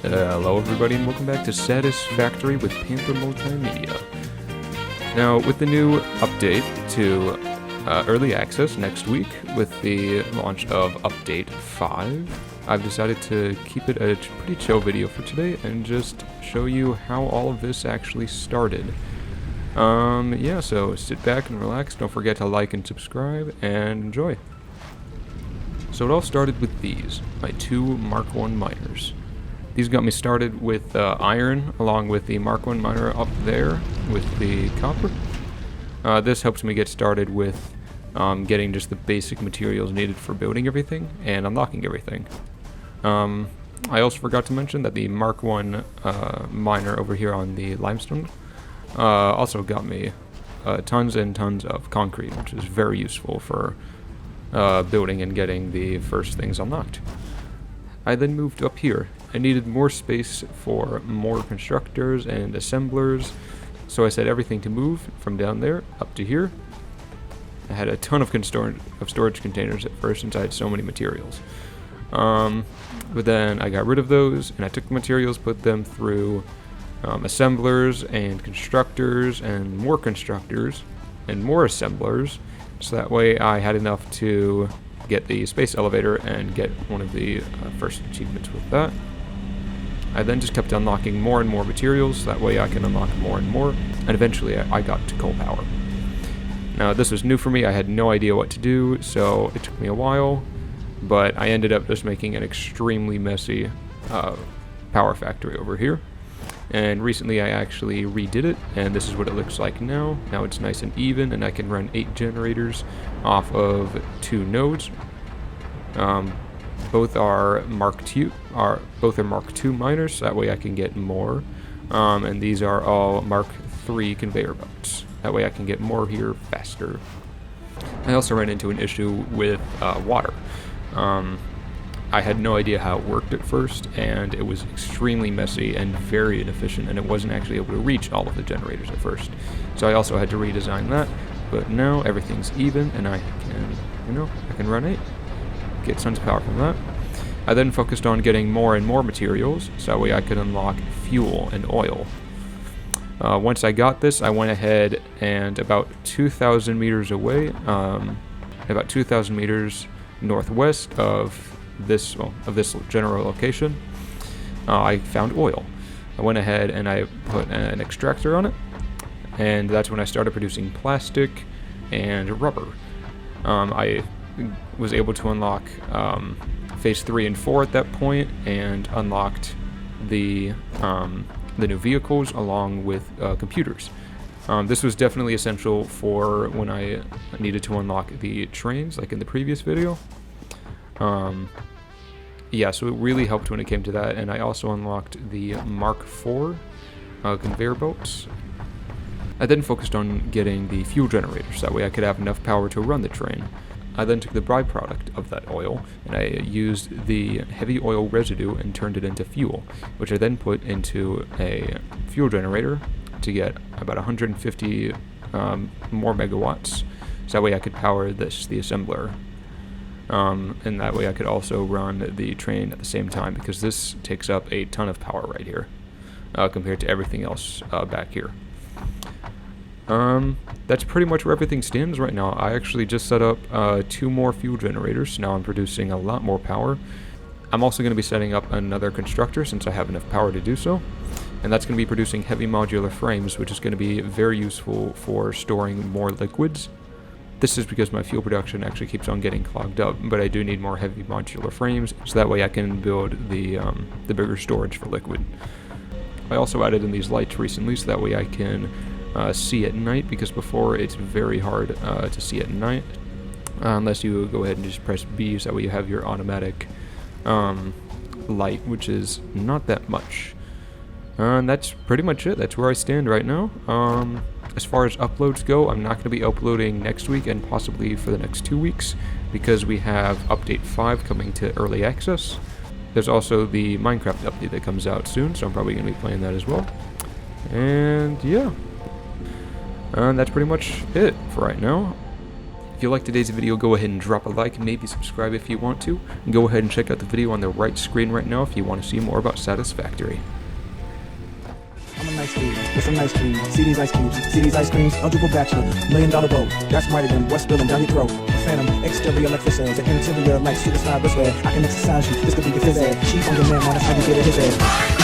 Hello everybody and welcome back to Satisfactory with Panther Multimedia. Now, with the new update to Early Access next week, with the launch of Update 5, I've decided to keep it a pretty chill video for today and just show you how all of this actually started. Yeah, so sit back and relax, don't forget to like and subscribe, and enjoy. So it all started with these, my two Mark 1 miners. These got me started with iron, along with the Mark 1 miner up there with the copper. This helps me get started with getting just the basic materials needed for building everything and unlocking everything. I also forgot to mention that the Mark 1 miner over here on the limestone also got me tons and tons of concrete, which is very useful for building and getting the first things unlocked. I then moved up here. I needed more space for more constructors and assemblers, so I set everything to move from down there up to here. I had a ton of storage containers at first since I had so many materials. But then I got rid of those, and I took the materials, put them through assemblers and constructors and more assemblers, so that way I had enough to get the space elevator and get one of the first achievements with that. I then just kept unlocking more and more materials, so that way I can unlock more and more, and eventually I got to coal power. Now this was new for me, I had no idea what to do, so it took me a while, but I ended up just making an extremely messy power factory over here. And recently I actually redid it, and this is what it looks like now. Now it's nice and even, and I can run 8 generators off of 2 nodes. Both are Mark 2 miners, so that way I can get more. And these are all Mark 3 conveyor belts. That way I can get more here faster. I also ran into an issue with water. I had no idea how it worked at first, and it was extremely messy and very inefficient, and it wasn't actually able to reach all of the generators at first. So I also had to redesign that, but now everything's even, and I can run 8. Get tons of power from that. I then focused on getting more and more materials, so that way I could unlock fuel and oil. Once I got this, I went ahead and about 2,000 meters away, about 2,000 meters northwest of this general location, I found oil. I went ahead and I put an extractor on it, and that's when I started producing plastic and rubber. I was able to unlock phase 3 and 4 at that point, and unlocked the new vehicles along with computers. This was definitely essential for when I needed to unlock the trains, like in the previous video. Yeah, so it really helped when it came to that, and I also unlocked the Mark 4 conveyor belts. I then focused on getting the fuel generators, that way I could have enough power to run the train. I then took the byproduct of that oil, and I used the heavy oil residue and turned it into fuel, which I then put into a fuel generator to get about 150 more megawatts, so that way I could power the assembler. And that way I could also run the train at the same time, because this takes up a ton of power right here, compared to everything else back here. That's pretty much where everything stands right now. I actually just set up 2 more fuel generators, so now I'm producing a lot more power. I'm also going to be setting up another constructor since I have enough power to do so, and that's going to be producing heavy modular frames, which is going to be very useful for storing more liquids. This is because my fuel production actually keeps on getting clogged up, but I do need more heavy modular frames, so that way I can build the bigger storage for liquid. I also added in these lights recently, so that way I can see at night, because before it's very hard to see at night, unless you go ahead and just press B, so that way you have your automatic light, which is not that much. And that's pretty much it. That's where I stand right now. As far as uploads go, I'm not going to be uploading next week and possibly for the next 2 weeks, because we have Update 5 coming to Early Access. There's also the Minecraft update that comes out soon, so I'm probably going to be playing that as well. And yeah, that's pretty much it for right now. If you liked today's video, go ahead and drop a like and maybe subscribe if you want to. And go ahead and check out the video on the right screen right now if you want to see more about Satisfactory. I'm a nice dude with some nice cream. See these ice cubes, see these ice creams. Eligible bachelor, $1 million boat. That's mighty than what's spilling down your throat. A phantom, exterior like fish eggs, an interior like superstar wristwear. I can exercise you, this could be your phys ed. Cheat on your man, now that's how you get it his head.